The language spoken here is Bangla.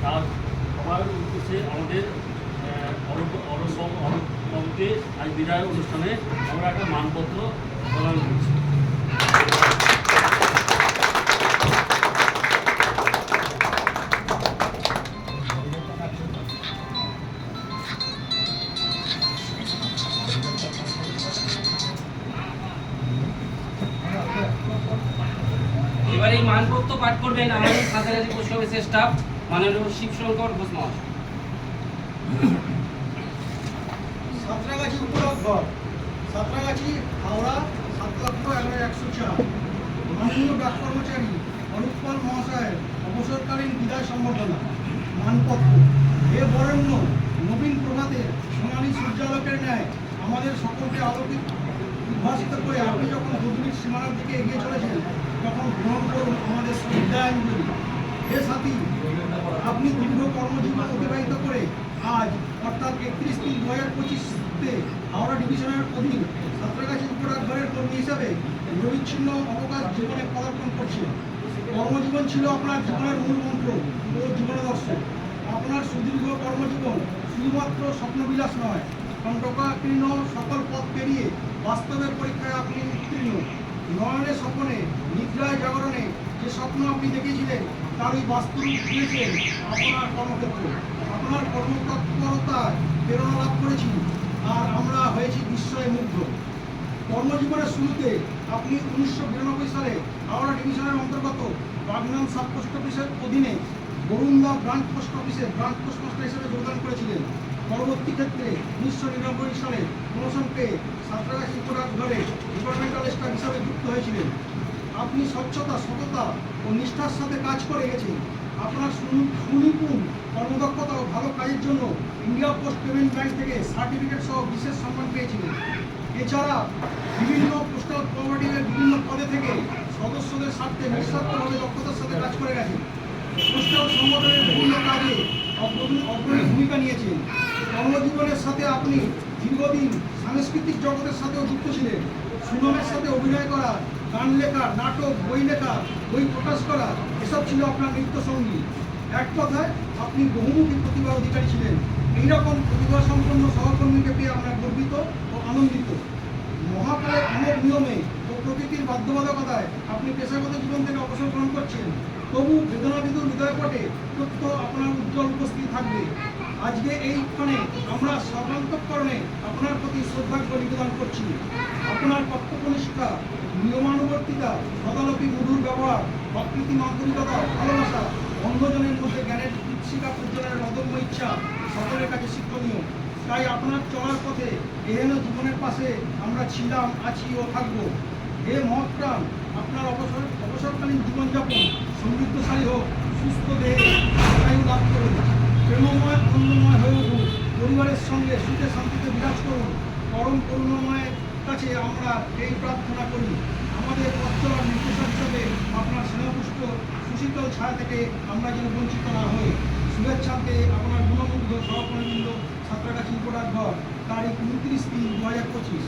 তার সবার উদ্দেশ্যে আমাদের অরূপকে আজ বিদায় অনুষ্ঠানে আমরা একটা মানপত্র প্রদান করছি। এবার এই মানপত্র পাঠ করবেন আমাদের সাঁতরাগাছি পোস্ট অফিসের স্টাফ মাননীয় শিবশঙ্কর ঘোষ মহাশয়। সাঁতরাগাছি উপলব্ধ সাঁতরাগাছি হাওড়া 7,11,104 মাননীয় ডাক কর্মচারী অরূপ পাল মহাশয়ের অবসরকালীন বিদায় সম্বর্ধনা মানপত্র। এ বরেণ্য নবীন প্রভাতের সোনালী সূর্যালোকের ন্যায় আমাদের সকলকে আলোকিত উদ্ভাসিত করে আপনি যখন গধূলির সীমানার দিকে এগিয়ে চলেছেন তখন গ্রহণ করুন আমাদের শ্রদ্ধাঞ্জলি। হে সাথী, আপনি দীর্ঘ কর্মজীবন অতিবাহিত করে আজ অর্থাৎ 31/3/2025-তে হাওড়া ডিভিশনের অধীন সাঁতরাগাছি উপডাকঘরের কর্মী হিসাবে নিরবিচ্ছিন্ন অবকাশ জীবনে পদার্পণ করছেন। কর্মজীবন ছিল আপনার জীবনের মূল মন্ত্র ও জীবনাদর্শ। আপনার সুদীর্ঘ কর্মজীবন শুধুমাত্র স্বপ্নবিলাস নয়, কণ্টকাকীর্ণ সকল পথ পেরিয়ে বাস্তবের পরীক্ষায় আপনি উত্তীর্ণ। নয়নে স্বপ্নে নিদ্রায় জাগরণে যে স্বপ্ন আপনি দেখেছিলেন তারই বাস্তব দিয়েছেন আপনার কর্মক্ষেত্রে। আপনার কর্মতৎপরতায় প্রেরণা লাভ করেছি আর আমরা হয়েছি বিস্ময়ে মুগ্ধ। কর্মজীবনের শুরুতে আপনি 1992 সালে হাওড়া ডিভিশনের অন্তর্গত বাগনান সাব পোস্ট অফিসের অধীনে বরুণদা ব্রাঞ্চ পোস্ট অফিসে ব্রাঞ্চ পোস্ট মাস্টার হিসেবে যোগদান করেছিলেন। পরবর্তী ক্ষেত্রে 1999 সালে প্রমোশন পেয়ে সাঁতরাগাছি উপডাকঘরে ডিপার্টমেন্টাল স্টাফ হিসাবে যুক্ত হয়েছিলেন। আপনি স্বচ্ছতা, সততা ও নিষ্ঠার সাথে কাজ করে গেছেন। আপনার সুনিপুণ কর্মদক্ষতা ও ভালো কাজের জন্য ইন্ডিয়া পোস্ট পেমেন্ট ব্যাংক থেকে সার্টিফিকেট সহ বিশেষ সম্মান পেয়েছিলেন। এছাড়া বিভিন্ন পোস্টাল কোঅপারেটিভের বিভিন্ন পদে থেকে সদস্যদের স্বার্থে নিঃস্বার্থভাবে দক্ষতার সাথে কাজ করে গেছেন। পোস্টাল সংগঠনের বিভিন্ন কাজে অগ্রণী ভূমিকা নিয়েছেন। কর্মজীবনের সাথে আপনি দীর্ঘদিন সাংস্কৃতিক জগতের সাথেও যুক্ত ছিলেন। সুনামের সাথে অভিনয় করা, গান লেখা, নাটক, বই লেখা, বই প্রকাশ করা এসব ছিল আপনার নৃত্যসঙ্গী। এক কথায় আপনি বহুমুখী প্রতিভার অধিকারী ছিলেন। এইরকম প্রতিভা সম্পন্ন সহকর্মীকে পেয়ে আমরা গর্বিত ও আনন্দিত। মহাকালের অনেক নিয়মে ও প্রকৃতির বাধ্যবাধকতায় আপনি পেশাগত জীবন থেকে অবসর গ্রহণ করছেন, তবু বেদনাবিদুর হৃদয়পটে প্রত্যহ আপনার উজ্জ্বল উপস্থিতি থাকবে। আজকে এইখানে আমরা সর্বান্তঃকরণে আপনার প্রতি সৌভাগ্য নিবেদন করছি। আপনার কর্তব্যনিষ্ঠা, নিয়মানুবর্তিতা, সদালপী মধুর ব্যবহার, প্রকৃতি আন্তরিকতা, ভালোবাসা, অন্ধজনের মধ্যে জ্ঞানের দীপশিখা প্রজ্বলনের অদম্য ইচ্ছা সকলের কাছে শিক্ষণীয়। তাই আপনার চলার পথে এহেন জীবনের পাশে আমরা ছিলাম, আছি ও থাকব। হে মহৎপ্রাণ, আপনার অবসরকালীন জীবনযাপন সমৃদ্ধশালী হোক, সুস্থ দেহে আয়ু লাভ করুন, প্রেমময় আনন্দময় হয়ে উঠুন, পরিবারের সঙ্গে সুখে শান্তিতে বিরাজ করুন। পরম করুণাময়ের কাছে আমরা এই প্রার্থনা করি, আমাদের পথ চলার নির্দেশক হিসাবে আপনার স্নেহপুষ্ট সুশীতল ছায়া থেকে আমরা যেন বঞ্চিত না হই। শুভেচ্ছাতে আপনার গুণমুগ্ধ সহকর্মীবৃন্দ, সাঁতরাগাছি উপডাকঘর, তারিখ 29/3/2025।